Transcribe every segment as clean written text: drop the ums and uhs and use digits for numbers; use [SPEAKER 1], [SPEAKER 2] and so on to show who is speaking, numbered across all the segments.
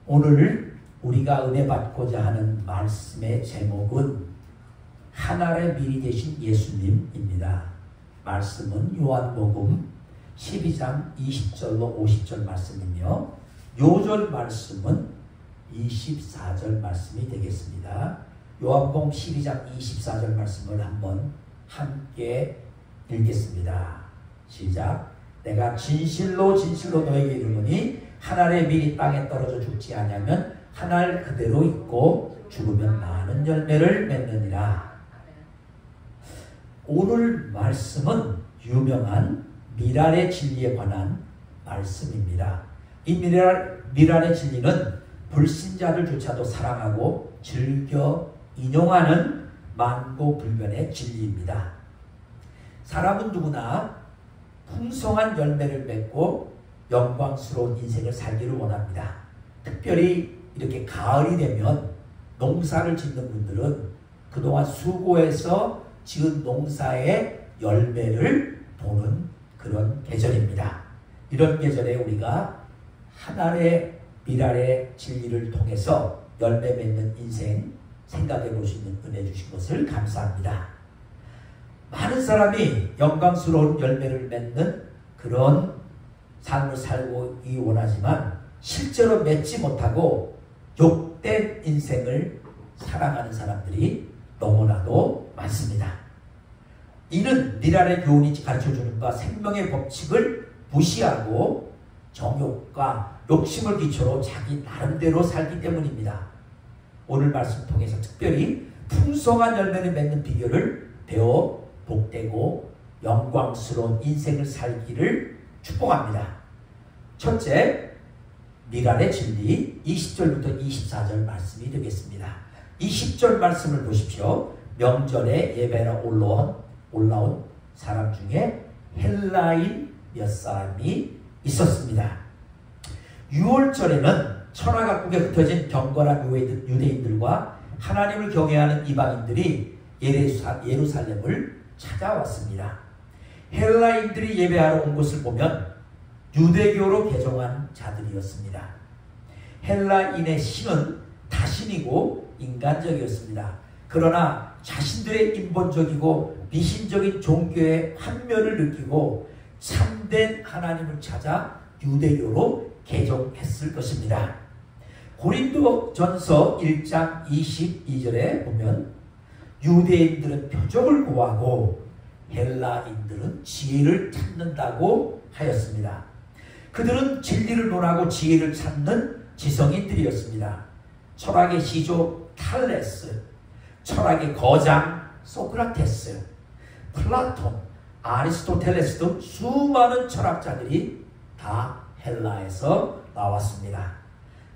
[SPEAKER 1] 오늘 우리가 은혜 받고자 하는 말씀의 제목은 하늘에 미리 계신 예수님입니다. 말씀은 요한복음 12장 20절로 50절 말씀이며 요절 말씀은 24절 말씀이 되겠습니다. 요한복음 12장 24절 말씀을 한번 함께 읽겠습니다. 시작. 내가 진실로 진실로 너에게 이르노니 한 알의 밀이 땅에 떨어져 죽지 아니하면 한 알 그대로 있고 죽으면 많은 열매를 맺느니라. 오늘 말씀은 유명한 미랄의 진리에 관한 말씀입니다. 이 미랄의 진리는 불신자들조차도 사랑하고 즐겨 인용하는 만고불변의 진리입니다. 사람은 누구나 풍성한 열매를 맺고 영광스러운 인생을 살기를 원합니다. 특별히 이렇게 가을이 되면 농사를 짓는 분들은 그동안 수고해서 지은 농사의 열매를 보는 그런 계절입니다. 이런 계절에 우리가 하늘의 미랄의 진리를 통해서 열매 맺는 인생 생각해 볼 수 있는 은혜 주신 것을 감사합니다. 많은 사람이 영광스러운 열매를 맺는 그런 삶을 살기 원하지만 실제로 맺지 못하고 욕된 인생을 살아가는 사람들이 너무나도 많습니다. 이는 미랄의 교훈이 가르쳐주는 바 생명의 법칙을 무시하고 정욕과 욕심을 기초로 자기 나름대로 살기 때문입니다. 오늘 말씀 통해서 특별히 풍성한 열매를 맺는 비결을 배워 복되고 영광스러운 인생을 살기를 축복합니다. 첫째, 미랄의 진리 20절부터 24절 말씀이 되겠습니다. 20절 말씀을 보십시오. 명절에 예배하러 올라온 사람 중에 헬라인 몇 사람이 있었습니다. 6월절에는 천하각국에 흩어진 경건한 유대인들과 하나님을 경외하는 이방인들이 예루살렘을 찾아왔습니다. 헬라인들이 예배하러 온 것을 보면 유대교로 개종한 자들이었습니다. 헬라인의 신은 다신이고 인간적이었습니다. 그러나 자신들의 인본적이고 미신적인 종교의 환멸을 느끼고 참된 하나님을 찾아 유대교로 개종했을 것입니다. 고린도전서 1장 22절에 보면 유대인들은 표적을 구하고 헬라인들은 지혜를 찾는다고 하였습니다. 그들은 진리를 논하고 지혜를 찾는 지성인들이었습니다. 철학의 시조 탈레스, 철학의 거장 소크라테스, 플라톤, 아리스토텔레스 등 수많은 철학자들이 다 헬라에서 나왔습니다.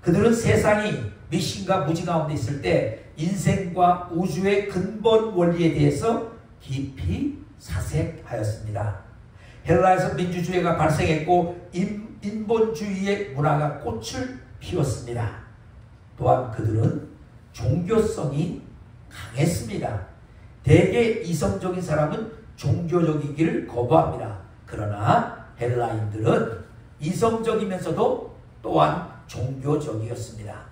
[SPEAKER 1] 그들은 세상이 미신과 무지 가운데 있을 때 인생과 우주의 근본 원리에 대해서 깊이 사색하였습니다. 헬라에서 민주주의가 발생했고 인본주의의 문화가 꽃을 피웠습니다. 또한 그들은 종교성이 강했습니다. 대개 이성적인 사람은 종교적이기를 거부합니다. 그러나 헬라인들은 이성적이면서도 또한 종교적이었습니다.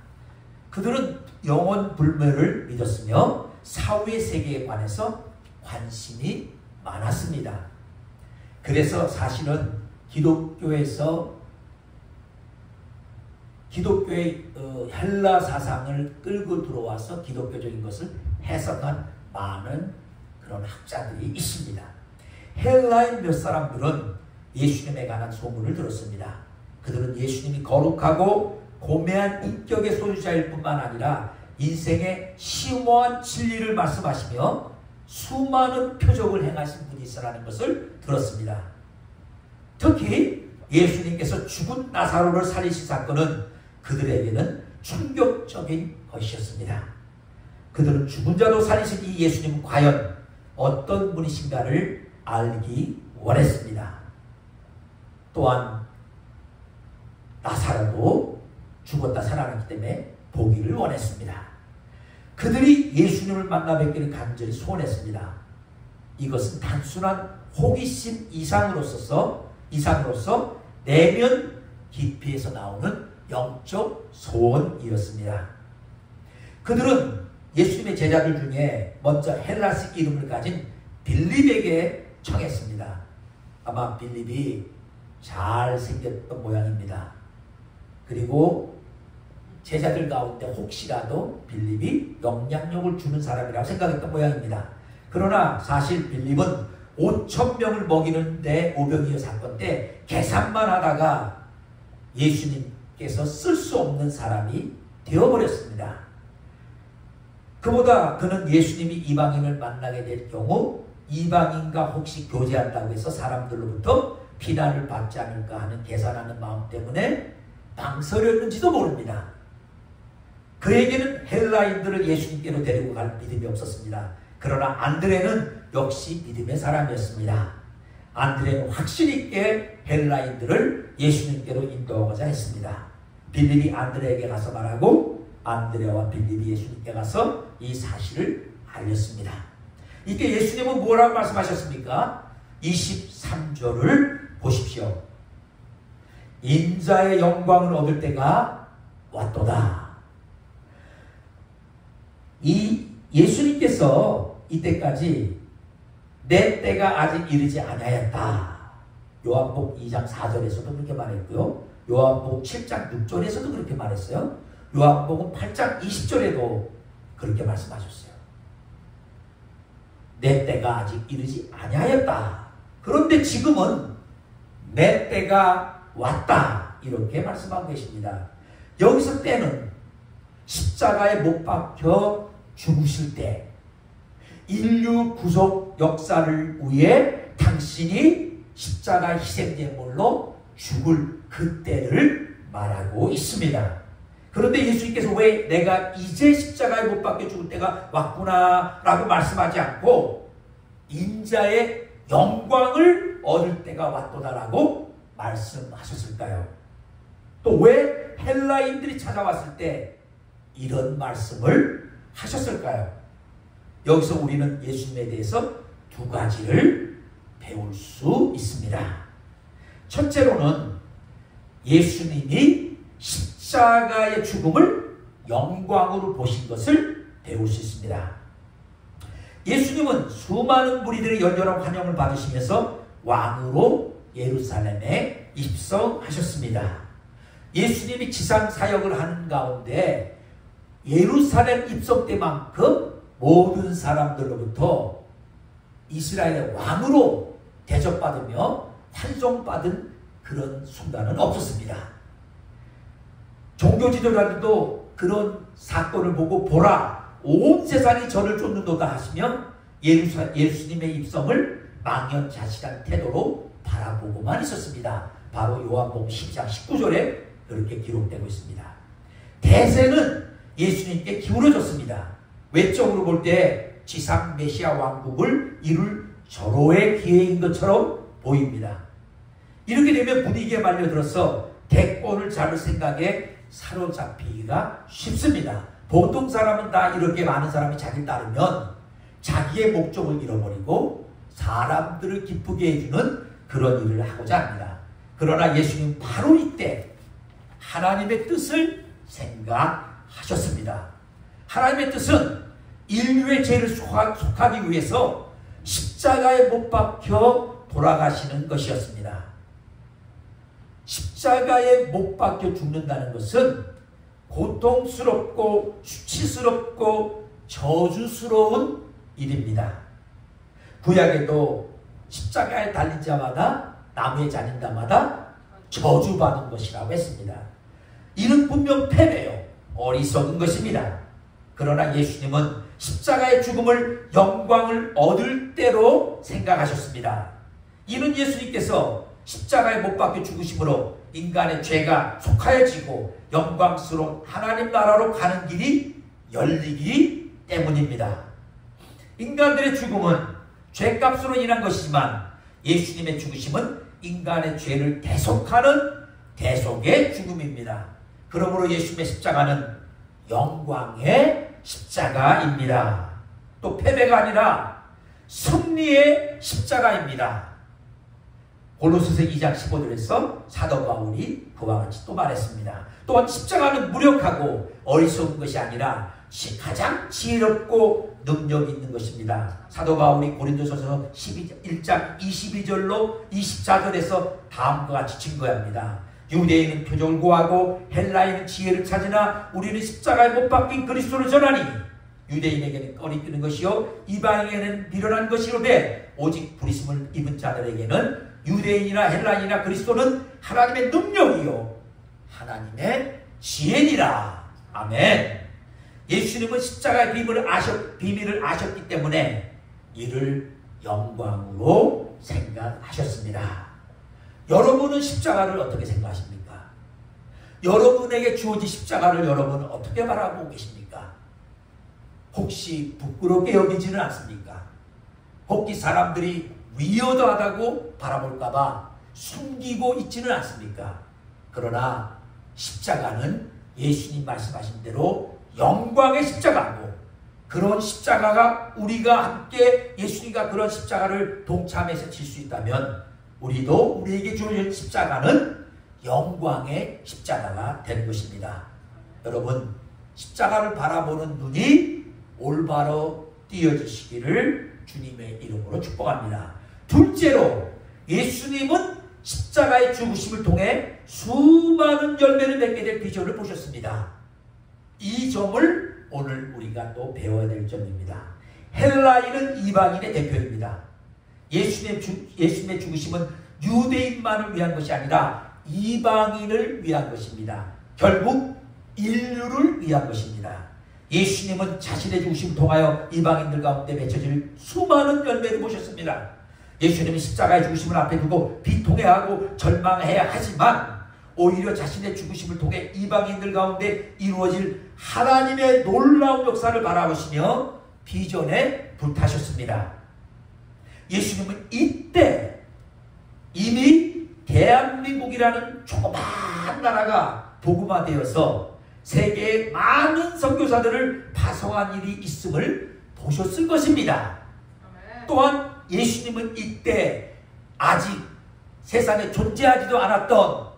[SPEAKER 1] 그들은 영원 불멸을 믿었으며 사후의 세계에 관해서 관심이 많았습니다. 그래서 사실은 기독교의 헬라 사상을 끌고 들어와서 기독교적인 것을 해석한 많은 그런 학자들이 있습니다. 헬라인 몇 사람들은 예수님에 관한 소문을 들었습니다. 그들은 예수님이 거룩하고 고매한 인격의 소유자일 뿐만 아니라 인생의 심오한 진리를 말씀하시며 수많은 표적을 행하신 분이시라는 것을 들었습니다. 특히 예수님께서 죽은 나사로를 살리신 사건은 그들에게는 충격적인 것이었습니다. 그들은 죽은 자도 살리신 이 예수님은 과연 어떤 분이신가를 알기 원했습니다. 또한 나사로도 죽었다 살아났기 때문에 보기를 원했습니다. 그들이 예수님을 만나 뵙기를 간절히 소원했습니다. 이것은 단순한 호기심 이상으로서 내면 깊이에서 나오는 영적 소원이었습니다. 그들은 예수님의 제자들 중에 먼저 헬라식 이름을 가진 빌립에게 청했습니다. 아마 빌립이 잘생겼던 모양입니다. 그리고 제자들 가운데 혹시라도 빌립이 영향력을 주는 사람이라고 생각했던 모양입니다. 그러나 사실 빌립은 5,000명을 먹이는 데 오병이어 사건 때 계산만 하다가 예수님께서 쓸 수 없는 사람이 되어버렸습니다. 그보다 그는 예수님이 이방인을 만나게 될 경우 이방인과 혹시 교제한다고 해서 사람들로부터 비난을 받지 않을까 하는 계산하는 마음 때문에 망설였는지도 모릅니다. 그에게는 헬라인들을 예수님께로 데리고 갈 믿음이 없었습니다. 그러나 안드레는 역시 믿음의 사람이었습니다. 안드레는 확신 있게 헬라인들을 예수님께로 인도하고자 했습니다. 빌립이 안드레에게 가서 말하고 안드레와 빌립이 예수님께 가서 이 사실을 알렸습니다. 이때 예수님은 뭐라고 말씀하셨습니까? 23절을 보십시오. 인자의 영광을 얻을 때가 왔도다. 이 예수님께서 이때까지 내 때가 아직 이르지 아니하였다. 요한복음 2장 4절에서도 그렇게 말했고요. 요한복음 7장 6절에서도 그렇게 말했어요. 요한복음 8장 20절에도 그렇게 말씀하셨어요. 내 때가 아직 이르지 아니하였다. 그런데 지금은 내 때가 왔다. 이렇게 말씀하고 계십니다. 여기서 때는 십자가에 못 박혀 죽으실 때, 인류 구속 역사를 위해 당신이 십자가 희생제물로 죽을 그때를 말하고 있습니다. 그런데 예수님께서 왜 내가 이제 십자가에 못 박혀 죽을 때가 왔구나 라고 말씀하지 않고 인자의 영광을 얻을 때가 왔도다 라고 말씀하셨을까요? 또 왜 헬라인들이 찾아왔을 때 이런 말씀을 하셨을까요? 여기서 우리는 예수님에 대해서 두 가지를 배울 수 있습니다. 첫째로는 예수님이 십자가의 죽음을 영광으로 보신 것을 배울 수 있습니다. 예수님은 수많은 무리들의 열렬한 환영을 받으시면서 왕으로 예루살렘에 입성하셨습니다. 예수님이 지상 사역을 하는 가운데 예루살렘 입성 때만큼 모든 사람들로부터 이스라엘의 왕으로 대접받으며 환송받은 그런 순간은 없었습니다. 종교 지도자들도 그런 사건을 보고 보라, 온 세상이 저를 쫓는도다 하시면 예수님의 입성을 망연자실한 태도로 바라보고만 있었습니다. 바로 요한복음 10장 19절에 그렇게 기록되고 있습니다. 대세는 예수님께 기울어졌습니다. 외적으로 볼 때 지상 메시아 왕국을 이룰 절호의 기회인 것처럼 보입니다. 이렇게 되면 분위기에 말려들어서 대권을 잡을 생각에 사로잡히기가 쉽습니다. 보통 사람은 다 이렇게 많은 사람이 자기를 따르면 자기의 목적을 잃어버리고 사람들을 기쁘게 해주는 그런 일을 하고자 합니다. 그러나 예수님 바로 이때 하나님의 뜻을 생각하셨습니다. 하나님의 뜻은 인류의 죄를 속하기 위해서 십자가에 못 박혀 돌아가시는 것이었습니다. 십자가에 못 박혀 죽는다는 것은 고통스럽고 수치스럽고 저주스러운 일입니다. 구약에도 십자가에 달린 자마다 나무에 잘린 자마다 저주받은 것이라고 했습니다. 이는 분명 패배요, 어리석은 것입니다. 그러나 예수님은 십자가의 죽음을 영광을 얻을 때로 생각하셨습니다. 이는 예수님께서 십자가에 못 박혀 죽으심으로 인간의 죄가 속하여지고 영광스러운 하나님 나라로 가는 길이 열리기 때문입니다. 인간들의 죽음은 죄값으로 인한 것이지만 예수님의 죽으심은 인간의 죄를 대속하는 대속의 죽음입니다. 그러므로 예수님의 십자가는 영광의 십자가입니다. 또 패배가 아니라 승리의 십자가입니다. 골로새서 2장 15절에서 사도 바울이 그와 같이 또 말했습니다. 또한 십자가는 무력하고 어리석은 것이 아니라 가장 지혜롭고 능력 있는 것입니다. 사도 바울이 고린도서서 1장 22절로 24절에서 다음과 같이 증거합니다. 유대인은 표적을 구하고 헬라인은 지혜를 찾으나 우리는 십자가에 못 박힌 그리스도를 전하니 유대인에게는 꺼리끼는 것이요 이방인에게는 미련한 것이로되 오직 부르심을 입은 자들에게는 유대인이나 헬라인이나 그리스도는 하나님의 능력이요 하나님의 지혜니라. 아멘. 예수님은 십자가의 비밀을 아셨기 때문에 이를 영광으로 생각하셨습니다. 여러분은 십자가를 어떻게 생각하십니까? 여러분에게 주어진 십자가를 여러분은 어떻게 바라보고 계십니까? 혹시 부끄럽게 여기지는 않습니까? 혹시 사람들이 위어드하다고 바라볼까봐 숨기고 있지는 않습니까? 그러나 십자가는 예수님 말씀하신 대로 영광의 십자가고, 그런 십자가가 우리가 함께 예수님과 그런 십자가를 동참해서 질 수 있다면 우리도 우리에게 주어진 십자가는 영광의 십자가가 되는 것입니다. 여러분, 십자가를 바라보는 눈이 올바로 띄어지시기를 주님의 이름으로 축복합니다. 둘째로, 예수님은 십자가의 죽으심을 통해 수많은 열매를 맺게 될 비전을 보셨습니다. 이 점을 오늘 우리가 또 배워야 될 점입니다. 헬라인은 이방인의 대표입니다. 예수님의 죽으심은 유대인만을 위한 것이 아니라 이방인을 위한 것입니다. 결국 인류를 위한 것입니다. 예수님은 자신의 죽으심을 통하여 이방인들 가운데 맺혀질 수많은 열매를 보셨습니다. 예수님은 십자가의 죽으심을 앞에 두고 비통해하고 절망해야 하지만 오히려 자신의 죽으심을 통해 이방인들 가운데 이루어질 하나님의 놀라운 역사를 바라보시며 비전에 불타셨습니다. 예수님은 이때 이미 대한민국이라는 조그마한 나라가 복음화되어서 세계에 많은 선교사들을 파송한 일이 있음을 보셨을 것입니다. 또한 예수님은 이때 아직 세상에 존재하지도 않았던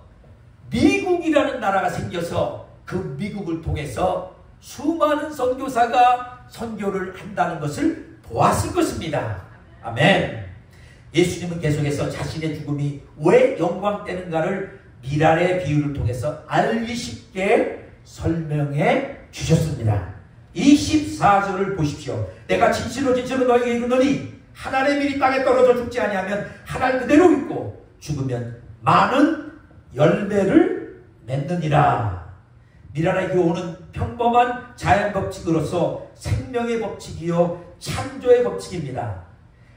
[SPEAKER 1] 미국이라는 나라가 생겨서 그 미국을 통해서 수많은 선교사가 선교를 한다는 것을 보았을 것입니다. 아멘. 예수님은 계속해서 자신의 죽음이 왜 영광되는가를 미랄의 비유를 통해서 알기 쉽게 설명해 주셨습니다. 24절을 보십시오. 내가 진실로 너희에게 이르노니 한 알의 밀이 땅에 떨어져 죽지 아니하면 한 알 그대로 있고 죽으면 많은 열매를 맺느니라. 미랄의 교훈은 평범한 자연 법칙으로서 생명의 법칙이요 창조의 법칙입니다.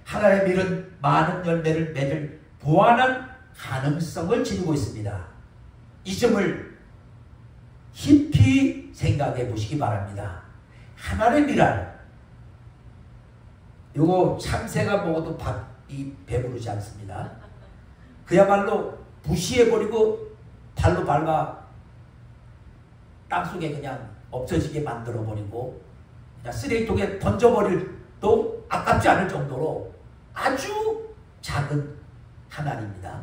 [SPEAKER 1] 한 알의 밀은 많은 열매를 맺을 무한한 가능성을 지니고 있습니다. 이 점을 깊이 생각해 보시기 바랍니다. 한 알의 밀알, 요거 참새가 먹어도 밥이 배부르지 않습니다. 그야말로 무시해버리고 발로 밟아 땅속에 그냥 없어지게 만들어버리고 그냥 쓰레기통에 던져버릴 또 아깝지 않을 정도로 아주 작은 한 알입니다.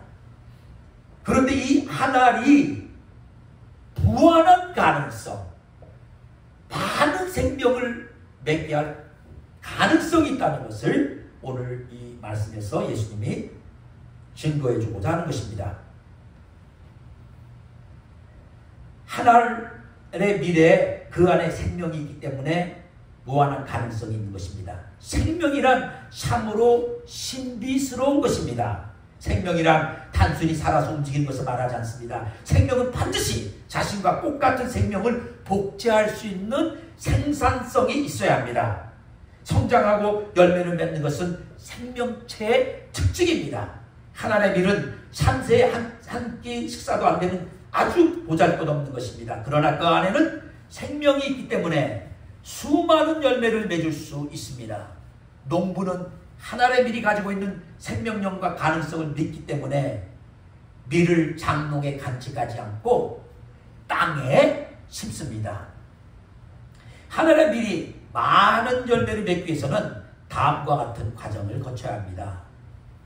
[SPEAKER 1] 그런데 이 한 알이 무한한 가능성, 많은 생명을 맺게 할 가능성이 있다는 것을 오늘 이 말씀에서 예수님이 증거해 주고자 하는 것입니다. 한 알의 미래에 그 안에 생명이 있기 때문에 무한한 가능성이 있는 것입니다. 생명이란 참으로 신비스러운 것입니다. 생명이란 단순히 살아서 움직이는 것을 말하지 않습니다. 생명은 반드시 자신과 똑같은 생명을 복제할 수 있는 생산성이 있어야 합니다. 성장하고 열매를 맺는 것은 생명체의 특징입니다. 하나의 밀은 참새의 한 끼 식사도 안 되는 아주 보잘것없는 것입니다. 그러나 그 안에는 생명이 있기 때문에 수많은 열매를 맺을 수 있습니다. 농부는 하나의 밀이 가지고 있는 생명력과 가능성을 믿기 때문에 밀을 장롱에 간직하지 않고 땅에 심습니다. 하나의 밀이 많은 열매를 맺기 위해서는 다음과 같은 과정을 거쳐야 합니다.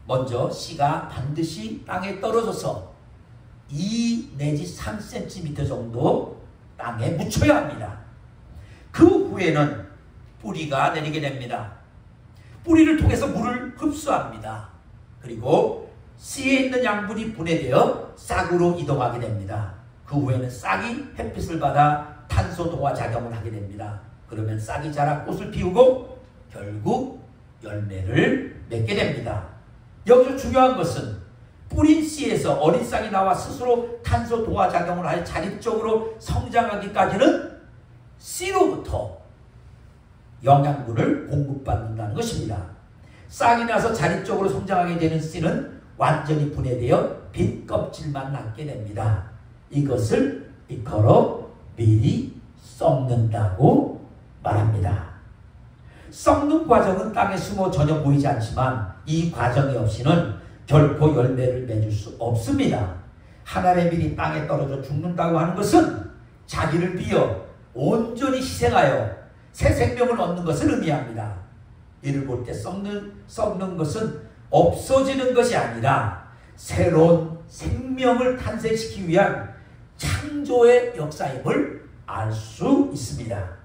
[SPEAKER 1] 먼저 씨가 반드시 땅에 떨어져서 2 내지 3cm 정도 땅에 묻혀야 합니다. 그 후에는 뿌리가 내리게 됩니다. 뿌리를 통해서 물을 흡수합니다. 그리고 씨에 있는 양분이 분해되어 싹으로 이동하게 됩니다. 그 후에는 싹이 햇빛을 받아 탄소 동화 작용을 하게 됩니다. 그러면 싹이 자라 꽃을 피우고 결국 열매를 맺게 됩니다. 여기서 중요한 것은 뿌린 씨에서 어린 싹이 나와 스스로 탄소 동화 작용을 하여 자립적으로 성장하기까지는 씨로부터 영양분을 공급받는다는 것입니다. 싹이 나서 자립적으로 성장하게 되는 씨는 완전히 분해되어 빈 껍질만 남게 됩니다. 이것을 일컬어 미리 썩는다고 말합니다. 썩는 과정은 땅에 숨어 전혀 보이지 않지만 이 과정이 없이는 결코 열매를 맺을 수 없습니다. 하나의 밀이 땅에 떨어져 죽는다고 하는 것은 자기를 비워 온전히 희생하여 새 생명을 얻는 것을 의미합니다. 이를 볼 때 썩는 것은 없어지는 것이 아니라 새로운 생명을 탄생시키기 위한 창조의 역사임을 알 수 있습니다.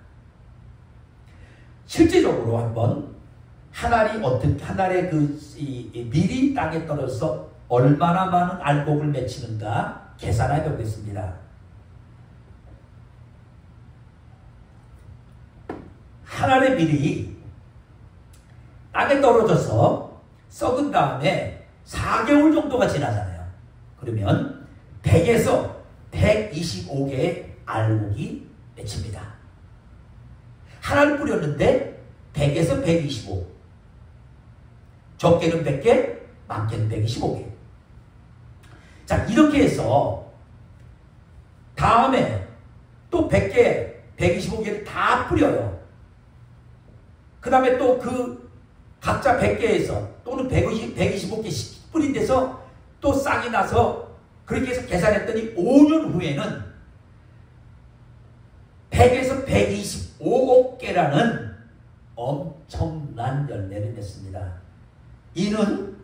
[SPEAKER 1] 실제적으로 한번 하나의 밀이 땅에 떨어져서 얼마나 많은 알곡을 맺히는가 계산해 보겠습니다. 하나의 밀이 땅에 떨어져서 썩은 다음에 4개월 정도가 지나잖아요. 그러면 100에서 125개의 알곡이 맺힙니다. 하나를 뿌렸는데 100에서 125. 적게는 100개, 많게는 125개. 자, 이렇게 해서 다음에 또 100개, 125개를 다 뿌려요. 그 다음에 또 그 각자 100개에서 또는 125개씩 뿌린 데서 또 싹이 나서 그렇게 해서 계산했더니 5년 후에는 100에서 125개라는 엄청난 열매를 맺습니다. 이는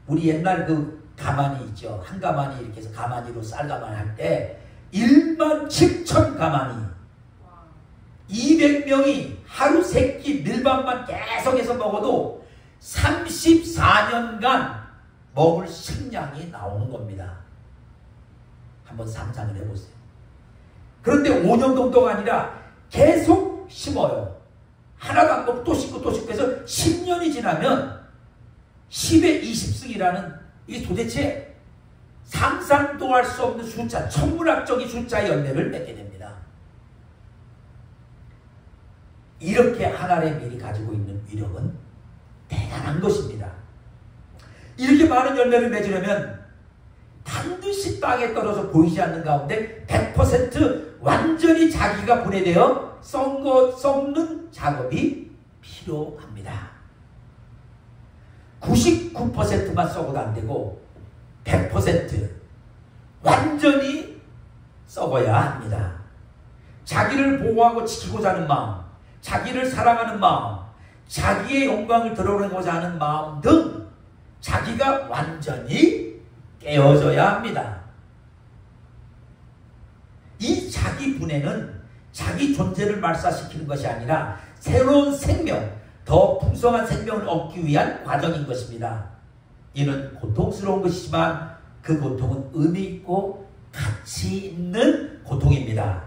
[SPEAKER 1] 우리 옛날 그 가마니 있죠. 한 가마니 이렇게 해서 가마니로 쌀가마니 할 때 17,000 가마니 200명이 하루 3끼 밀밥만 계속해서 먹어도 34년간 먹을 식량이 나오는 겁니다. 한번 상상을 해보세요. 그런데 5년 정도가 아니라 계속 심어요. 하나도 안 먹고 또 심고 또 심고 해서 10년이 지나면 10의 20승이라는 이 도대체 상상도 할 수 없는 숫자, 천문학적인 숫자의 열매를 맺게 됩니다. 이렇게 하나의 밀이 가지고 있는 위력은 대단한 것입니다. 이렇게 많은 열매를 맺으려면 반드시 땅에 떨어져 보이지 않는 가운데 100% 완전히 자기가 분해되어 썩는 작업이 필요합니다. 99%만 썩어도 안 되고 100% 완전히 썩어야 합니다. 자기를 보호하고 지키고자 하는 마음, 자기를 사랑하는 마음, 자기의 영광을 드러내고자 하는 마음 등 자기가 완전히 깨어져야 합니다. 이 자기 분해는 자기 존재를 말살시키는 것이 아니라 새로운 생명, 더 풍성한 생명을 얻기 위한 과정인 것입니다. 이는 고통스러운 것이지만 그 고통은 의미 있고 가치 있는 고통입니다.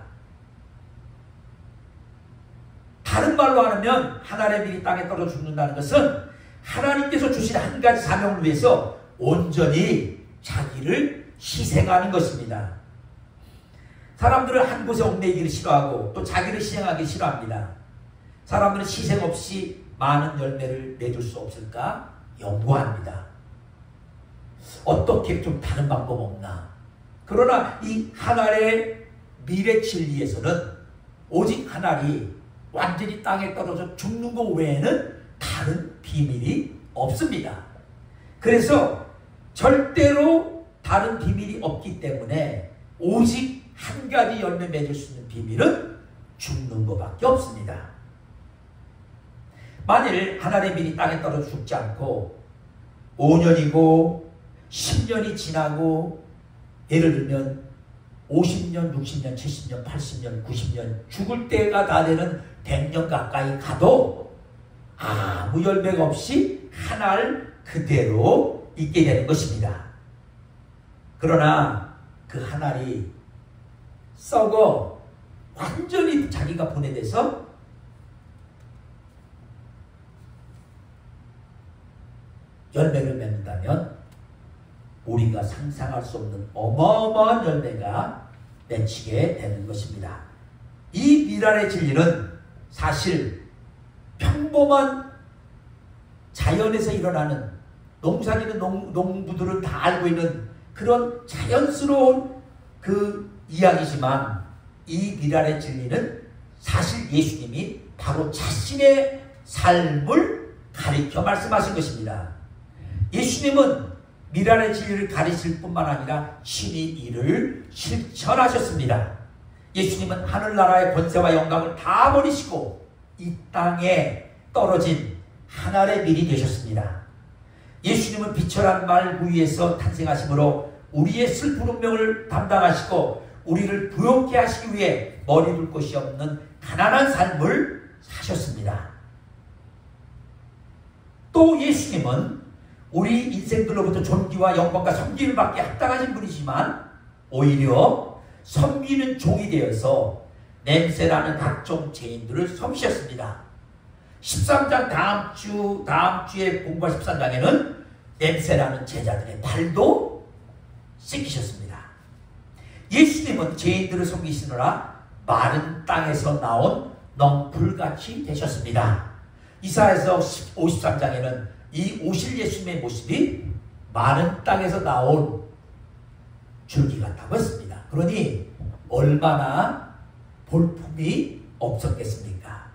[SPEAKER 1] 다른 말로 하면 하나의 밀이 땅에 떨어져 죽는다는 것은 하나님께서 주신 한 가지 사명을 위해서 온전히 자기를 희생하는 것입니다. 사람들은 한 곳에 얽매이기를 싫어하고 또 자기를 희생하기 싫어합니다. 사람들은 희생 없이 많은 열매를 내줄 수 없을까 연구합니다. 어떻게 좀 다른 방법 없나? 그러나 이 하나의 밀의 진리에서는 오직 하나이 완전히 땅에 떨어져 죽는 것 외에는 다른 비밀이 없습니다. 그래서 절대로 다른 비밀이 없기 때문에 오직 한 가지 열매 맺을 수 있는 비밀은 죽는 것밖에 없습니다. 만일 하나의 밀이 땅에 떨어져 죽지 않고 5년이고 10년이 지나고 예를 들면 50년, 60년, 70년, 80년, 90년 죽을 때가 다 되는 100년 가까이 가도 아무 열매가 없이 한 알 그대로 있게 되는 것입니다. 그러나 그 한 알이 썩어 완전히 자기가 분해돼서 열매를 맺는다면 우리가 상상할 수 없는 어마어마한 열매가 맺히게 되는 것입니다. 이 미랄의 진리는 사실 평범한 자연에서 일어나는 농사짓는 농부들은 다 알고 있는 그런 자연스러운 그 이야기지만 이 미랄의 진리는 사실 예수님이 바로 자신의 삶을 가리켜 말씀하신 것입니다. 예수님은 미랄의 진리를 가르칠 뿐만 아니라 친히 이를 실천하셨습니다. 예수님은 하늘나라의 권세와 영광을 다 버리시고 이 땅에 떨어진 한 알의 밀이 되셨습니다. 예수님은 비천한 말구 위에서 탄생하심으로 우리의 슬픈 운명을 담당하시고 우리를 부욕해 하시기 위해 머리 둘 곳이 없는 가난한 삶을 사셨습니다. 또 예수님은 우리 인생들로부터 존귀와 영광과 섬김을 받기에 합당하신 분이지만 오히려 섬기는 종이 되어서 냄새나는 각종 죄인들을 섬기셨습니다. 13장 다음 주에 공부할 13장에는 냄새나는 제자들의 발도 씻기셨습니다. 예수님은 죄인들을 섬기시느라 마른 땅에서 나온 넝쿨같이 되셨습니다. 이사야서 53장에는 이 오실 예수님의 모습이 마른 땅에서 나온 줄기 같다고 했습니다. 그러니 얼마나 볼품이 없었겠습니까?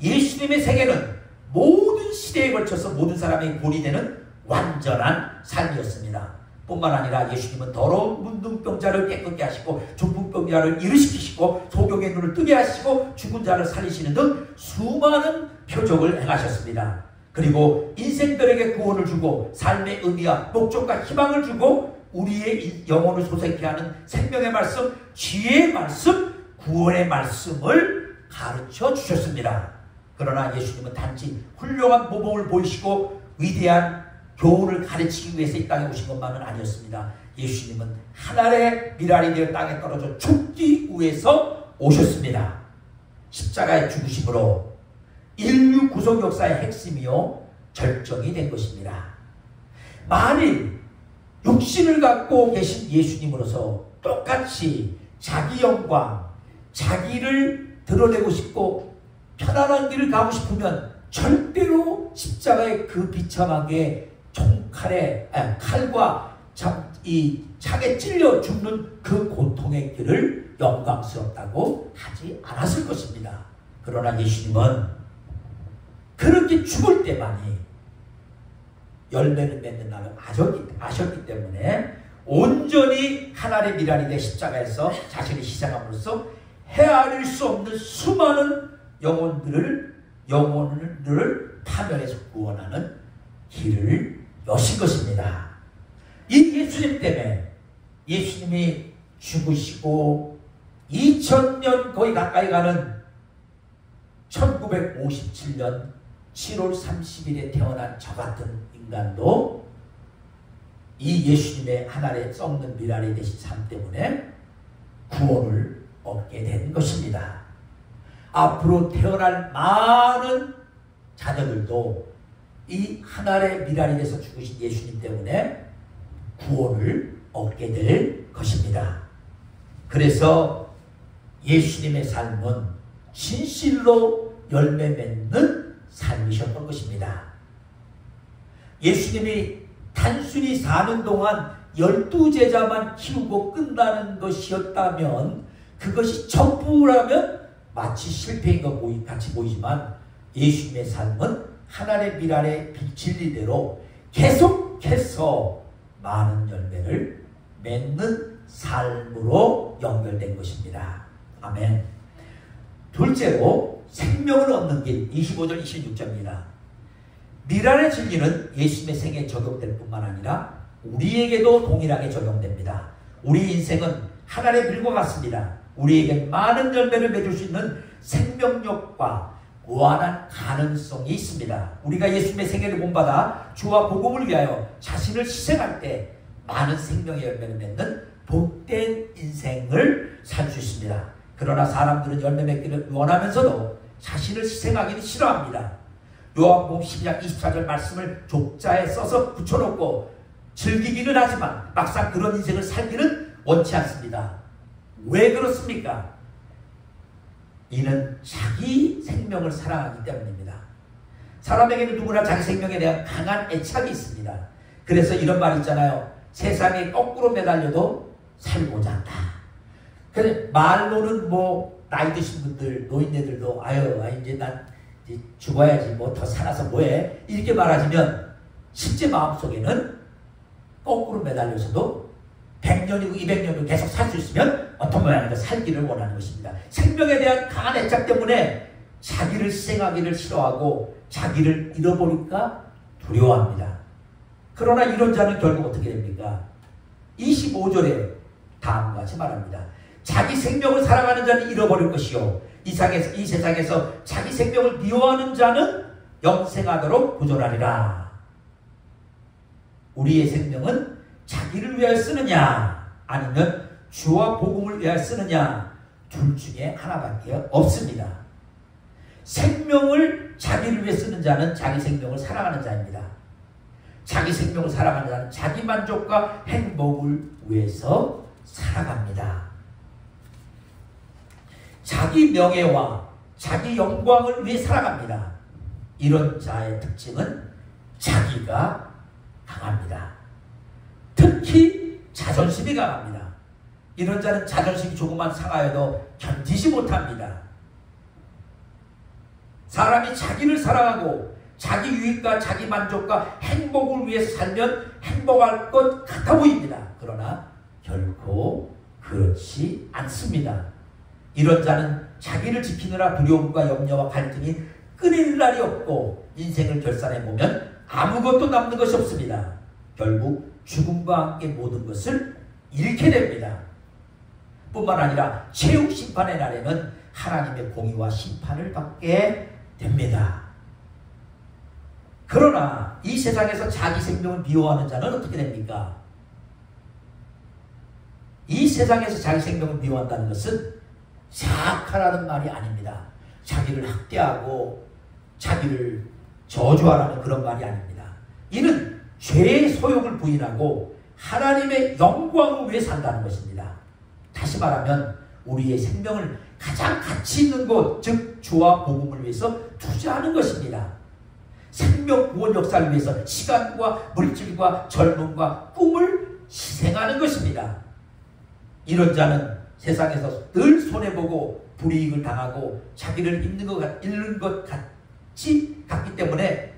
[SPEAKER 1] 예수님의 세계는 모든 시대에 걸쳐서 모든 사람의 본이 되는 완전한 삶이었습니다. 뿐만 아니라 예수님은 더러운 문둥병자를 깨끗게 하시고 중풍병자를 일으키시고 소경의 눈을 뜨게 하시고 죽은 자를 살리시는 등 수많은 표적을 행하셨습니다. 그리고 인생들에게 구원을 주고 삶의 의미와 목적과 희망을 주고 우리의 영혼을 소생케 하는 생명의 말씀, 지혜의 말씀, 구원의 말씀을 가르쳐 주셨습니다. 그러나 예수님은 단지 훌륭한 모범을 보이시고 위대한 교훈을 가르치기 위해서 이 땅에 오신 것만은 아니었습니다. 예수님은 하늘의 미랄이 되어 땅에 떨어져 죽기 위해서 오셨습니다. 십자가의 죽으심으로 인류 구속 역사의 핵심이요 절정이 된 것입니다. 만일 육신을 갖고 계신 예수님으로서 똑같이 자기 영광, 자기를 드러내고 싶고 편안한 길을 가고 싶으면 절대로 십자가의 그 비참하게 칼과 이 창에 찔려 죽는 그 고통의 길을 영광스럽다고 하지 않았을 것입니다. 그러나 예수님은 그렇게 죽을 때만이 열매를 맺는 날을 아셨기 때문에 온전히 하나님의 미랄이 되 십자가에서 자신이 희생함으로써 헤아릴 수 없는 수많은 영혼들을 파멸해서 구원하는 길을 여신 것입니다. 이 예수님 때문에 예수님이 죽으시고 2000년 거의 가까이 가는 1957년 7월 30일에 태어난 저 같은 인간도 이 예수님의 하늘에 썩는 미랄이 되신 삶 때문에 구원을 얻게 된 것입니다. 앞으로 태어날 많은 자녀들도 이 하늘의 미랄이 돼서 죽으신 예수님 때문에 구원을 얻게 될 것입니다. 그래서 예수님의 삶은 진실로 열매 맺는 삶이셨던 것입니다. 예수님이 단순히 사는 동안 12제자만 키우고 끝나는 것이었다면 그것이 전부라면 마치 실패인 것 같이 보이지만 예수님의 삶은 하나님의 미랄의 진리대로 계속해서 많은 열매를 맺는 삶으로 연결된 것입니다. 아멘. 둘째로 생명을 얻는 길 25절 26절입니다. 미랄의 진리는 예수님의 생애에 적용될 뿐만 아니라 우리에게도 동일하게 적용됩니다. 우리 인생은 하늘의 밀과 같습니다. 우리에게 많은 열매를 맺을 수 있는 생명력과 무한한 가능성이 있습니다. 우리가 예수님의 생애를 본받아 주와 복음을 위하여 자신을 희생할 때 많은 생명의 열매를 맺는 복된 인생을 살 수 있습니다. 그러나 사람들은 열매 맺기를 원하면서도 자신을 희생하기는 싫어합니다. 요한복음 12장 24절 말씀을 족자에 써서 붙여놓고 즐기기는 하지만 막상 그런 인생을 살기는 원치 않습니다. 왜 그렇습니까? 이는 자기 생명을 사랑하기 때문입니다. 사람에게는 누구나 자기 생명에 대한 강한 애착이 있습니다. 그래서 이런 말 있잖아요. 세상에 거꾸로 매달려도 살고자 한다. 근데 말로는 뭐 나이 드신 분들, 노인네들도 아유 이제 난 이제 죽어야지 뭐 더 살아서 뭐해 이렇게 말하시면 실제 마음속에는 거꾸로 매달려서도 100년이고 200년이고 계속 살 수 있으면 어떤 모양이든 살기를 원하는 것입니다. 생명에 대한 강한 애착 때문에 자기를 희생하기를 싫어하고 자기를 잃어버릴까 두려워합니다. 그러나 이런 자는 결국 어떻게 됩니까? 25절에 다음과 같이 말합니다. 자기 생명을 사랑하는 자는 잃어버릴 것이요 이 세상에서 자기 생명을 미워하는 자는 영생하도록 보존하리라. 우리의 생명은 자기를 위하여 쓰느냐 아니면 주와 복음을 위하여 쓰느냐 둘 중에 하나밖에 없습니다. 생명을 자기를 위해 쓰는 자는 자기 생명을 사랑하는 자입니다. 자기 생명을 사랑하는 자는 자기 만족과 행복을 위해서 살아갑니다. 자기 명예와 자기 영광을 위해 살아갑니다. 이런 자의 특징은 자기가 강합니다. 특히 자존심이 강합니다. 이런 자는 자존심이 조금만 상하여도 견디지 못합니다. 사람이 자기를 사랑하고 자기 유익과 자기 만족과 행복을 위해서 살면 행복할 것 같아 보입니다. 그러나 결코 그렇지 않습니다. 이런 자는 자기를 지키느라 두려움과 염려와 갈등이 끊일 날이 없고 인생을 결산해보면 아무것도 남는 것이 없습니다. 결국 죽음과 함께 모든 것을 잃게 됩니다. 뿐만 아니라 최후 심판의 날에는 하나님의 공의와 심판을 받게 됩니다. 그러나 이 세상에서 자기 생명을 미워하는 자는 어떻게 됩니까? 이 세상에서 자기 생명을 미워한다는 것은 사악하라는 말이 아닙니다. 자기를 학대하고 자기를 저주하라는 그런 말이 아닙니다. 이는 죄의 소욕을 부인하고 하나님의 영광을 위해 산다는 것입니다. 다시 말하면 우리의 생명을 가장 가치 있는 곳, 즉 주와 복음을 위해서 투자하는 것입니다. 생명 구원 역사를 위해서 시간과 물질과 젊음과 꿈을 희생하는 것입니다. 이런 자는 세상에서 늘 손해보고 불이익을 당하고 자기를 잃는 것 같기 때문에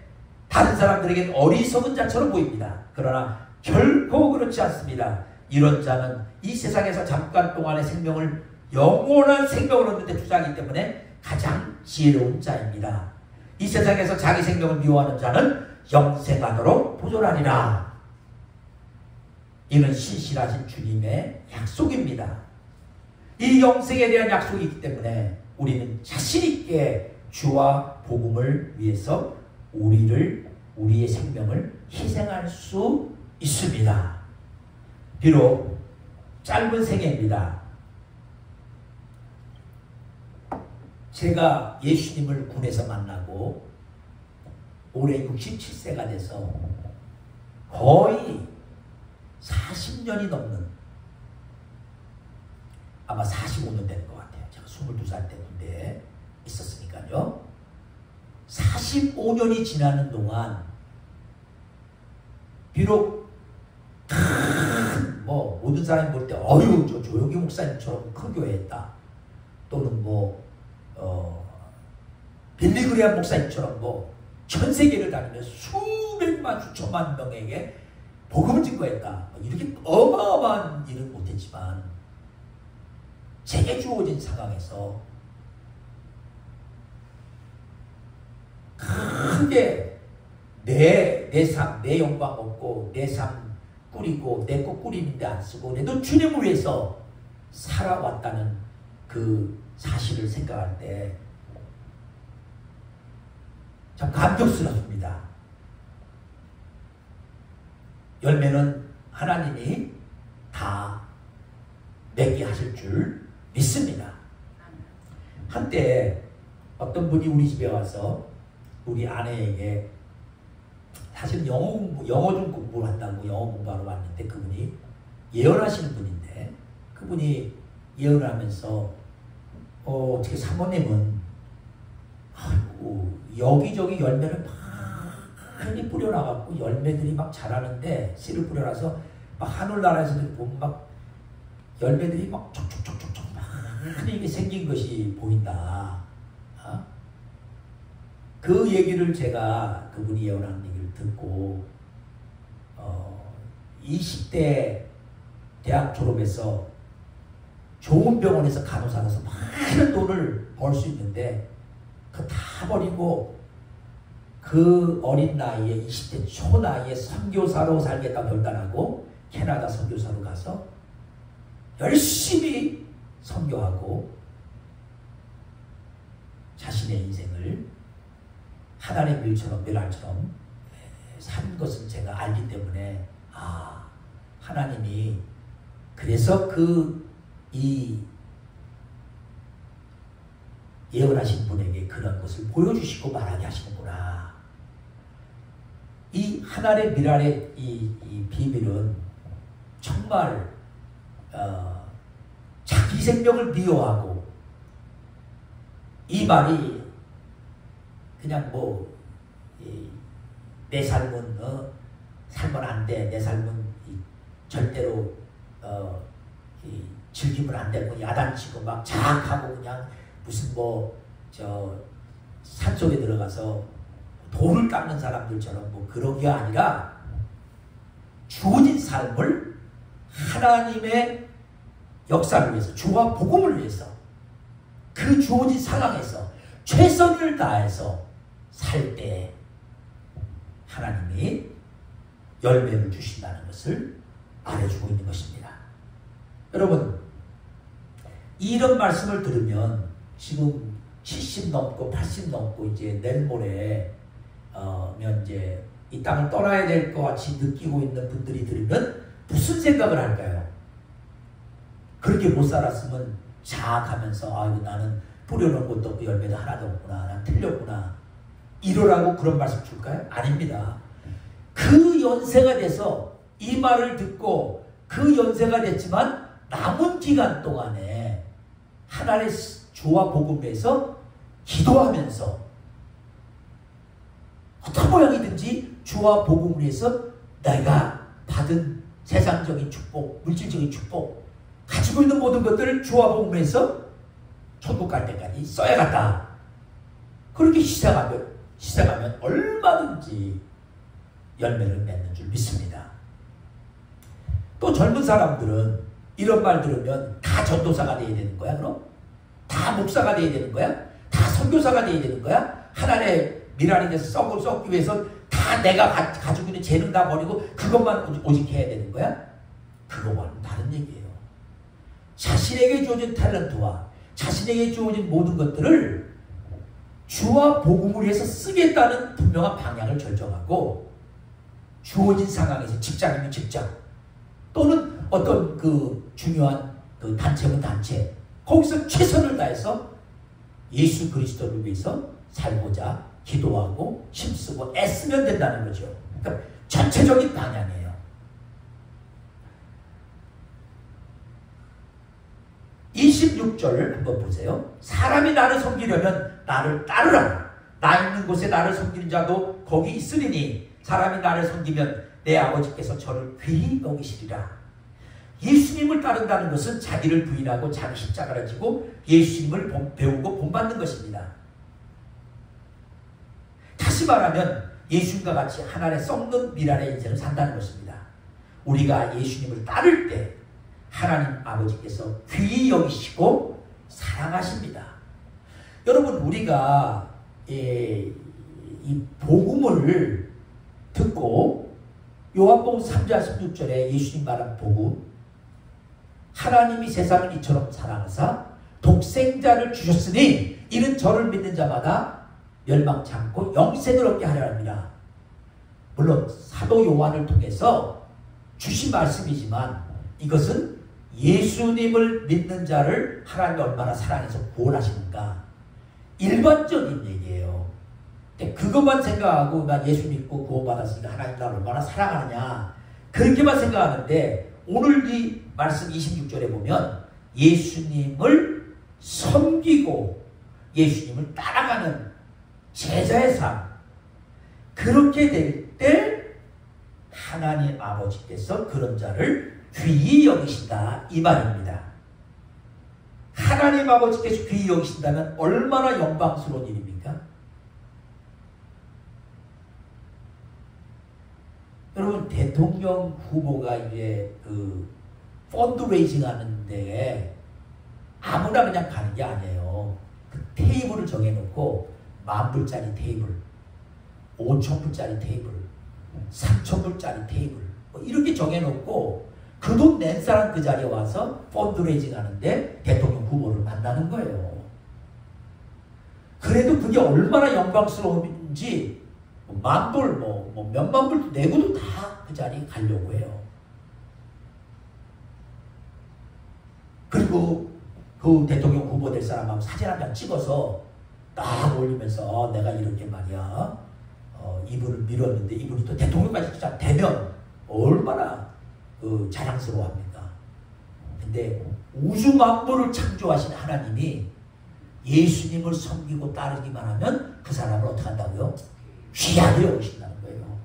[SPEAKER 1] 다른 사람들에게는 어리석은 자처럼 보입니다. 그러나 결코 그렇지 않습니다. 이런 자는 이 세상에서 잠깐 동안의 생명을 영원한 생명을 얻는 데 투자하기 때문에 가장 지혜로운 자입니다. 이 세상에서 자기 생명을 미워하는 자는 영생하도록 보존하리라. 이는 신실하신 주님의 약속입니다. 이 영생에 대한 약속이 있기 때문에 우리는 자신 있게 주와 복음을 위해서 우리의 생명을 희생할 수 있습니다. 비록 짧은 생애입니다. 제가 예수님을 군에서 만나고 올해 67세가 돼서 거의 40년이 넘는, 아마 45년 된 것 같아요. 제가 22살 때 군대에 있었으니까요. 45년이 지나는 동안 비록 뭐 모든 사람이 볼 때 어휴 저 조용기 목사님처럼 큰 교회 했다, 또는 빌리그레암 목사님처럼 전 세계를 다니면서 수백만 수천만 명에게 복음을 증거했다, 이렇게 어마어마한 일은 못했지만 제게 주어진 상황에서 크게 내 삶, 내 영광 없고 내 삶 꾸리고 내 것 꾸리는데 안 쓰고 그래도 주님을 위해서 살아왔다는 그 사실을 생각할 때 참 감격스럽습니다. 열매는 하나님이 다 맺게 하실 줄 믿습니다. 한때 어떤 분이 우리 집에 와서 우리 아내에게 사실 영어 좀 공부를 한다고 영어 공부하러 왔는데 그분이 예언하시는 분인데 그분이 예언을 하면서 어떻게 사모님은 아이고 여기저기 열매를 많이 뿌려놔갖고 열매들이 막 자라는데 씨를 뿌려놔서 막 하늘나라에서 보면 막 열매들이 막 촉촉촉촉촉 많이 이게 생긴 것이 보인다. 그 얘기를 제가 그분이 예언하는 얘기를 듣고 20대 대학 졸업해서 좋은 병원에서 간호사로서 많은 돈을 벌 수 있는데 그거 다 버리고 그 어린 나이에 20대 초나이에 선교사로 살겠다고 결단하고 캐나다 선교사로 가서 열심히 선교하고 자신의 인생을 하나님의 밀처럼 멸알처럼 산 것을 제가 알기 때문에 하나님이 그래서 이 예언하신 분에게 그런 것을 보여주시고 말하게 하시는구나. 이 하나님의 밀알의 이 비밀은 정말 자기 생명을 미워하고 이 말이 그냥 내 삶은 살면 안 돼. 내 삶은 절대로 즐기면 안 되고 야단치고 막 자학하고 그냥 무슨 산속에 들어가서 돌을 깎는 사람들처럼 그런 게 아니라 주어진 삶을 하나님의 역사를 위해서 주와 복음을 위해서 그 주어진 상황에서 최선을 다해서 살 때 하나님이 열매를 주신다는 것을 말해주고 있는 것입니다. 여러분 이런 말씀을 들으면 지금 70 넘고 80 넘고 이제 내일 모레 이제 이 땅을 떠나야 될 것 같이 느끼고 있는 분들이 들으면 무슨 생각을 할까요? 그렇게 못 살았으면 자학하면서 아이고 나는 뿌려놓은 것도 없고 열매도 하나도 없구나. 난 틀렸구나. 이러라고 그런 말씀 줄까요? 아닙니다. 그 연세가 돼서 이 말을 듣고 그 연세가 됐지만 남은 기간 동안에 하나님의 주와 복음에서 기도하면서 어떤 모양이든지 주와 복음을 위해서 내가 받은 세상적인 축복, 물질적인 축복, 가지고 있는 모든 것들을 주와 복음을 위해서 천국 갈 때까지 써야겠다. 그렇게 시작하면 얼마든지 열매를 맺는 줄 믿습니다. 또 젊은 사람들은 이런 말 들으면 다 전도사가 돼야 되는 거야? 그럼? 다 목사가 돼야 되는 거야? 다 선교사가 돼야 되는 거야? 하나님의 미랄에 대해서 썩기 위해서 다 내가 가지고 있는 재능 다 버리고 그것만 오직 해야 되는 거야? 그거와는 다른 얘기예요. 자신에게 주어진 탤런트와 자신에게 주어진 모든 것들을 주와 복음을 위해서 쓰겠다는 분명한 방향을 결정하고 주어진 상황에서 직장이면 직장 또는 어떤 그 중요한 그 단체면 단체 거기서 최선을 다해서 예수 그리스도를 위해서 살고자 기도하고 힘쓰고 애쓰면 된다는 거죠. 그러니까 전체적인 방향이에요. 26절 한번 보세요. 사람이 나를 섬기려면 나를 따르라. 나 있는 곳에 나를 섬기는 자도 거기 있으리니 사람이 나를 섬기면 내 아버지께서 저를 귀히 여기시리라. 예수님을 따른다는 것은 자기를 부인하고 자기 십자가를 지고 예수님을 배우고 본받는 것입니다. 다시 말하면 예수님과 같이 하나님의 썩는 미랄의 인생을 산다는 것입니다. 우리가 예수님을 따를 때 하나님 아버지께서 귀히 여기시고 사랑하십니다. 여러분 우리가 이 복음을 듣고 요한복음 3장 16절에 예수님 말한 복음, 하나님이 세상을 이처럼 사랑하사 독생자를 주셨으니 이는 저를 믿는 자마다 멸망치 않고 영생을 얻게 하려 합니다. 물론 사도 요한을 통해서 주신 말씀이지만 이것은 예수님을 믿는 자를 하나님이 얼마나 사랑해서 구원하시는가, 일반적인 얘기예요. 그것만 생각하고 난 예수 믿고 구원받았으니까 하나님 나를 얼마나 사랑하느냐, 그렇게만 생각하는데 오늘 이 말씀 26절에 보면 예수님을 섬기고 예수님을 따라가는 제자의 삶, 그렇게 될 때 하나님 아버지께서 그런 자를 귀히 여기신다 이 말입니다. 하나님 아버지께서 귀히 여기신다면 얼마나 영광스러운 일입니까? 여러분, 대통령 후보가 이제 그 펀드레이징 하는데 아무나 그냥 가는 게 아니에요. 그 테이블을 정해놓고 10,000불짜리 테이블, 5,000불짜리 테이블, 3,000불짜리 테이블 뭐 이렇게 정해놓고 그 돈 낸 사람 그 자리에 와서 펀드레이징 하는데 대통령 후보를 만나는 거예요. 그래도 그게 얼마나 영광스러운지 10,000불 뭐 몇만 불 내고도 다 그 자리에 가려고 해요. 그리고 그 대통령 후보 될 사람하고 사진 한 장 찍어서 딱 올리면서 내가 이렇게 말이야 이분을 밀었는데 이분이 또 대통령까지 진짜 되면 얼마나 자랑스러워합니까? 근데 우주 만물을 창조하신 하나님이 예수님을 섬기고 따르기만 하면 그 사람을 어떻게 한다고요? 귀하게 여기신다는 거예요.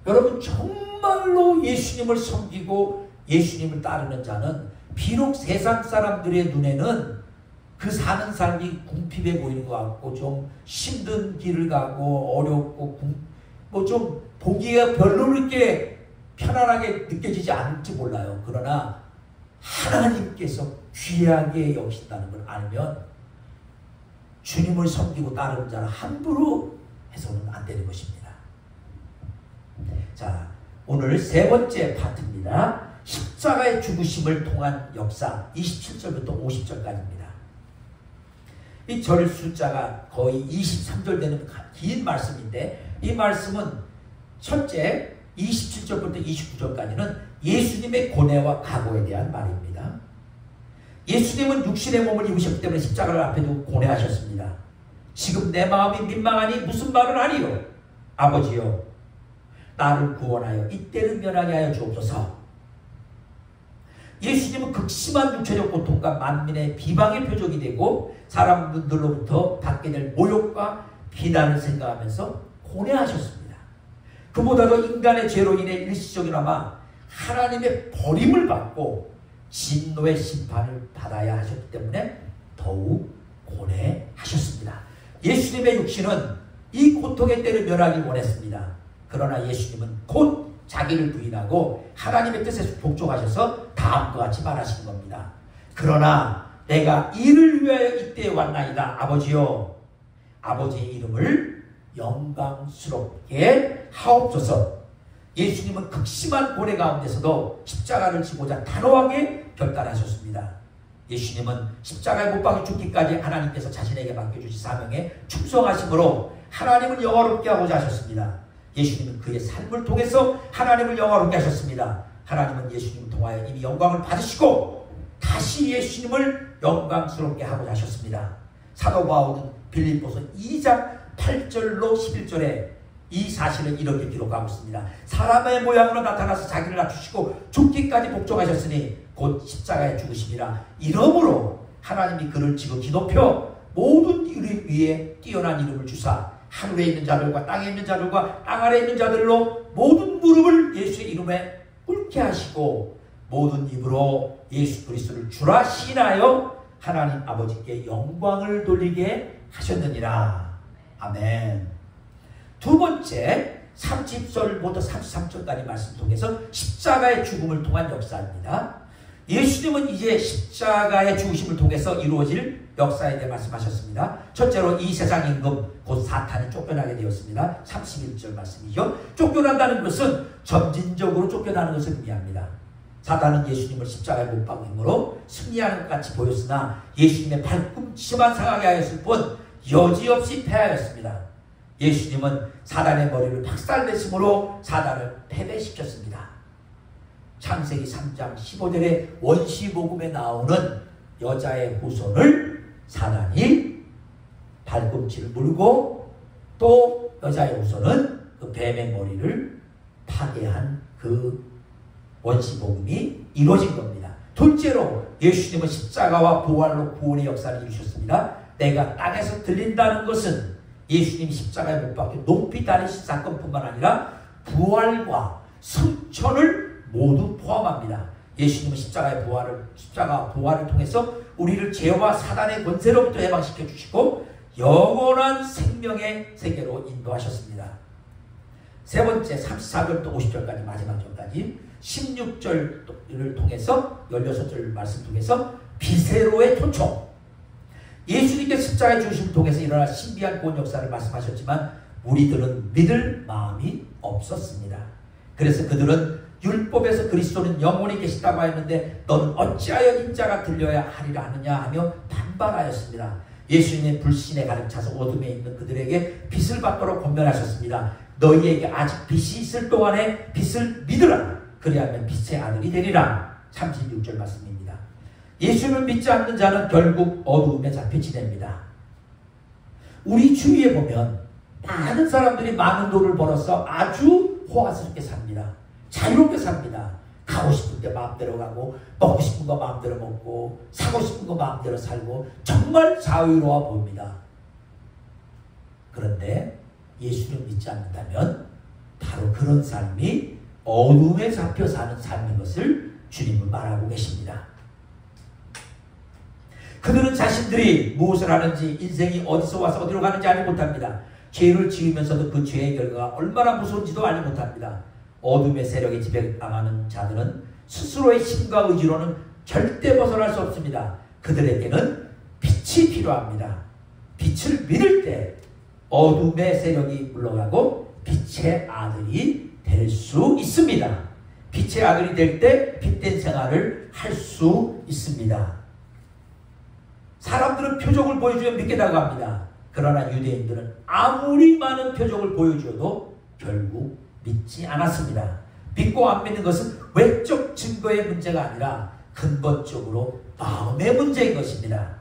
[SPEAKER 1] 여러분, 정말로 예수님을 섬기고 예수님을 따르는 자는 비록 세상 사람들의 눈에는 그 사는 삶이 궁핍해 보이는 것 같고 좀 힘든 길을 가고 어렵고 뭐 좀 보기가 별로 그렇게 편안하게 느껴지지 않을지 몰라요. 그러나 하나님께서 귀하게 여기신다는 걸 알면 주님을 섬기고 따르는 자는 함부로 해서는 안 되는 것입니다. 자, 오늘 세 번째 파트입니다. 십자가의 죽으심을 통한 역사, 27절부터 50절까지입니다. 이 절 숫자가 거의 23절 되는 긴 말씀인데 이 말씀은 첫째 27절부터 29절까지는 예수님의 고뇌와 각오에 대한 말입니다. 예수님은 육신의 몸을 입으셨기 때문에 십자가를 앞에 두고 고뇌하셨습니다. 지금 내 마음이 민망하니 무슨 말을 하리요? 아버지여, 나를 구원하여 이때를 면하게 하여 주옵소서. 예수님은 극심한 육체적 고통과 만민의 비방의 표적이 되고 사람들로부터 받게 될 모욕과 비난을 생각하면서 고뇌하셨습니다. 그보다도 인간의 죄로 인해 일시적이나마 하나님의 버림을 받고 진노의 심판을 받아야 하셨기 때문에 더욱 고뇌하셨습니다. 예수님의 육신은 이 고통의 때를 면하기 원했습니다. 그러나 예수님은 곧 자기를 부인하고 하나님의 뜻에 복종하셔서 다음과 같이 말하시는 겁니다. 그러나 내가 이를 위하여 이때에 왔나이다. 아버지여, 아버지의 이름을 영광스럽게 하옵소서. 예수님은 극심한 고뇌 가운데서도 십자가를 지고자 단호하게 결단하셨습니다. 예수님은 십자가에 못 박혀 죽기까지 하나님께서 자신에게 맡겨주신 사명에 충성하심으로 하나님을 영화롭게 하고자 하셨습니다. 예수님은 그의 삶을 통해서 하나님을 영화롭게 하셨습니다. 하나님은 예수님을 통하여 이미 영광을 받으시고 다시 예수님을 영광스럽게 하고자 하셨습니다. 사도 바울은 빌립보서 2장 8절로 11절에 이 사실을 이렇게 기록하고 있습니다. 사람의 모양으로 나타나서 자기를 낮추시고 죽기까지 복종하셨으니 곧 십자가에 죽으심이라. 이러므로 하나님이 그를 지극히 높여 모든 일 위에 뛰어난 이름을 주사 하늘에 있는 자들과 땅에 있는 자들과 땅 아래에 있는 자들로 모든 무릎을 예수의 이름에 꿇게 하시고 모든 입으로 예수 그리스도를 주라 시인하여 하나님 아버지께 영광을 돌리게 하셨느니라. 아멘. 두 번째 30절부터 33절까지 말씀 통해서 십자가의 죽음을 통한 역사입니다. 예수님은 이제 십자가의 죽으심을 통해서 이루어질 역사에 대해 말씀하셨습니다. 첫째로 이 세상 임금 곧 사탄이 쫓겨나게 되었습니다. 31절 말씀이죠. 쫓겨난다는 것은 점진적으로 쫓겨나는 것을 의미합니다. 사탄은 예수님을 십자가에 못 박음으로 승리하는 것 같이 보였으나 예수님의 발꿈치만 상하게 하였을 뿐 여지없이 패하였습니다. 예수님은 사단의 머리를 박살내심으로 사단을 패배시켰습니다. 창세기 3장 15절에 원시복음에 나오는 여자의 후손을 사단이 발꿈치를 물고 또 여자의 후손은 그 뱀의 머리를 파괴한 그 원시복음이 이루어진 겁니다. 둘째로 예수님은 십자가와 부활로 구원의 역사를 이루셨습니다. 내가 땅에서 들린다는 것은 예수님이 십자가에 못 박혀 높이 다니신 사건뿐만 아니라 부활과 승천을 모두 포함합니다. 예수님은 십자가 부활을 통해서 우리를 죄와 사단의 권세로부터 해방시켜 주시고 영원한 생명의 세계로 인도하셨습니다. 세 번째 34절부터 50절까지 마지막 절까지 16절을 통해서 16절 말씀 통해서 비세로의 토총, 예수님께서 십자가의 죽으심을 통해서 일어난 신비한 구원 역사를 말씀하셨지만 우리들은 믿을 마음이 없었습니다. 그래서 그들은 율법에서 그리스도는 영원히 계시다고 하였는데 너는 어찌하여 인자가 들려야 하리라 하느냐 하며 반발하였습니다. 예수님의 불신에 가득 차서 어둠에 있는 그들에게 빛을 받도록 권면하셨습니다. 너희에게 아직 빛이 있을 동안에 빛을 믿으라. 그리하면 빛의 아들이 되리라. 36절 말씀입니다. 예수를 믿지 않는 자는 결국 어두움에 잡혀 지냅니다. 우리 주위에 보면 많은 사람들이 많은 돈을 벌어서 아주 호화스럽게 삽니다. 자유롭게 삽니다. 가고 싶은 데 마음대로 가고 먹고 싶은 거 마음대로 먹고 사고 싶은 거 마음대로 살고 정말 자유로워 보입니다. 그런데 예수를 믿지 않는다면 바로 그런 삶이 어둠에 잡혀 사는 삶인 것을 주님은 말하고 계십니다. 그들은 자신들이 무엇을 하는지 인생이 어디서 와서 어디로 가는지 알지 못합니다. 죄를 지으면서도 그 죄의 결과가 얼마나 무서운지도 알지 못합니다. 어둠의 세력에 지배당하는 자들은 스스로의 힘과 의지로는 절대 벗어날 수 없습니다. 그들에게는 빛이 필요합니다. 빛을 믿을 때 어둠의 세력이 물러가고 빛의 아들이 될 수 있습니다. 빛의 아들이 될 때 빛된 생활을 할 수 있습니다. 사람들은 표적을 보여주면 믿겠다고 합니다. 그러나 유대인들은 아무리 많은 표적을 보여줘도 결국 믿지 않았습니다. 믿고 안 믿는 것은 외적 증거의 문제가 아니라 근본적으로 마음의 문제인 것입니다.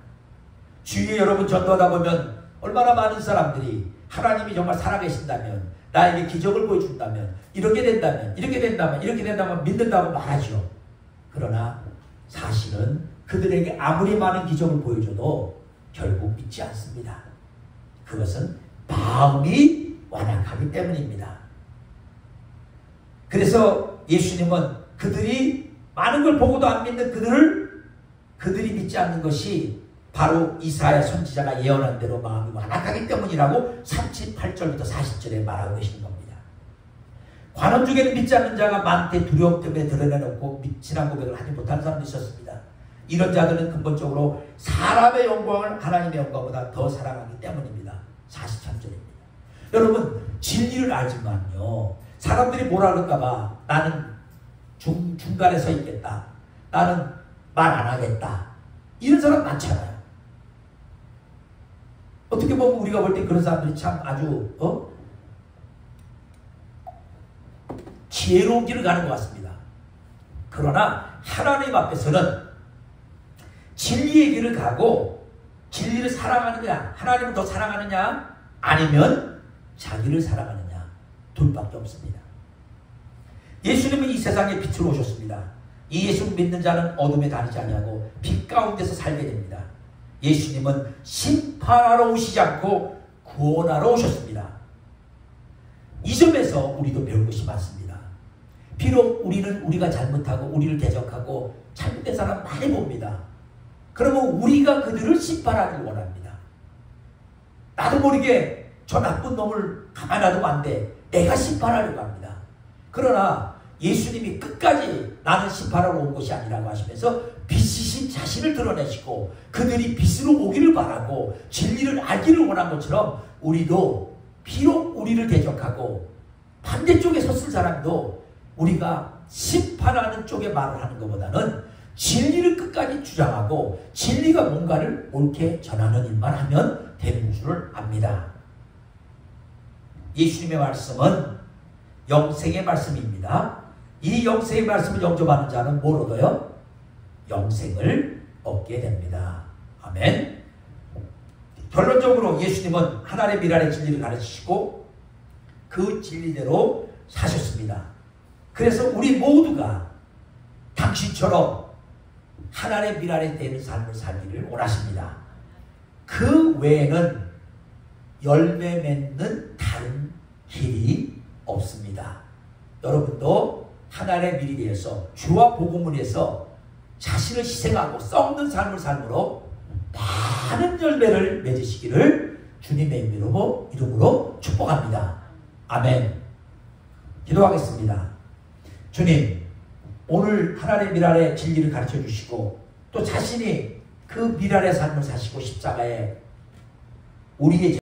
[SPEAKER 1] 주위에 여러분 전도하다 보면 얼마나 많은 사람들이 하나님이 정말 살아계신다면, 나에게 기적을 보여준다면, 이렇게 된다면 믿는다고 말하죠. 그러나 사실은 그들에게 아무리 많은 기적을 보여줘도 결국 믿지 않습니다. 그것은 마음이 완악하기 때문입니다. 그래서 예수님은 그들이 많은 걸 보고도 안 믿는 그들이 믿지 않는 것이 바로 이사야 선지자가 예언한 대로 마음이 완악하기 때문이라고 38절부터 40절에 말하고 계시는 겁니다. 관원 중에는 믿지 않는 자가 많대 두려움 때문에 드러내놓고 진한 고백을 하지 못하는 사람도 있었습니다. 이런 자들은 근본적으로 사람의 영광을 하나님의 영광보다 더 사랑하기 때문입니다. 43절입니다. 여러분, 진리를 알지만요, 사람들이 뭐라 그럴까봐 나는 중간에 서 있겠다, 나는 말 안 하겠다, 이런 사람 많잖아요. 어떻게 보면 우리가 볼 때 그런 사람들이 참 아주 지혜로운 길을 가는 것 같습니다. 그러나 하나님 앞에서는 진리의 길을 가고 진리를 사랑하느냐, 하나님을 더 사랑하느냐, 아니면 자기를 사랑하느냐, 둘밖에 없습니다. 예수님은 이 세상에 빛으로 오셨습니다. 이 예수를 믿는 자는 어둠에 다니지 아니하고 빛 가운데서 살게 됩니다. 예수님은 심판하러 오시지 않고 구원하러 오셨습니다. 이 점에서 우리도 배울 것이 많습니다. 비록 우리가 잘못하고 우리를 대적하고 잘못된 사람 많이 봅니다. 그러면 우리가 그들을 심판하길 원합니다. 나도 모르게 저 나쁜 놈을 가만히 놔두면 안 돼, 내가 심판하려고 합니다. 그러나 예수님이 끝까지 나는 심판하러 온 것이 아니라고 하시면서 빛이신 자신을 드러내시고 그들이 빛으로 오기를 바라고 진리를 알기를 원한 것처럼 우리도 비록 우리를 대적하고 반대쪽에 섰을 사람도 우리가 심판하는 쪽에 말을 하는 것보다는 진리를 끝까지 주장하고 진리가 뭔가를 옳게 전하는 일만 하면 되는 줄을 압니다. 예수님의 말씀은 영생의 말씀입니다. 이 영생의 말씀을 영접하는 자는 뭘 얻어요? 영생을 얻게 됩니다. 아멘. 결론적으로 예수님은 하나님의 미랄의 진리를 가르치시고 그 진리대로 사셨습니다. 그래서 우리 모두가 당신처럼 하나님의 미랄에 대는 삶을 살기를 원하십니다. 그 외에는 열매 맺는 다른 길이 없습니다. 여러분도 하나님의 미리 대해서 주와 복음을 위해서 자신을 희생하고 썩는 삶을 삶으로 많은 열매를 맺으시기를 주님의 이름으로 축복합니다. 아멘. 기도하겠습니다. 주님, 오늘 하나님의 미랄의 진리를 가르쳐 주시고 또 자신이 그 미랄의 삶을 사시고 십자가에 우리의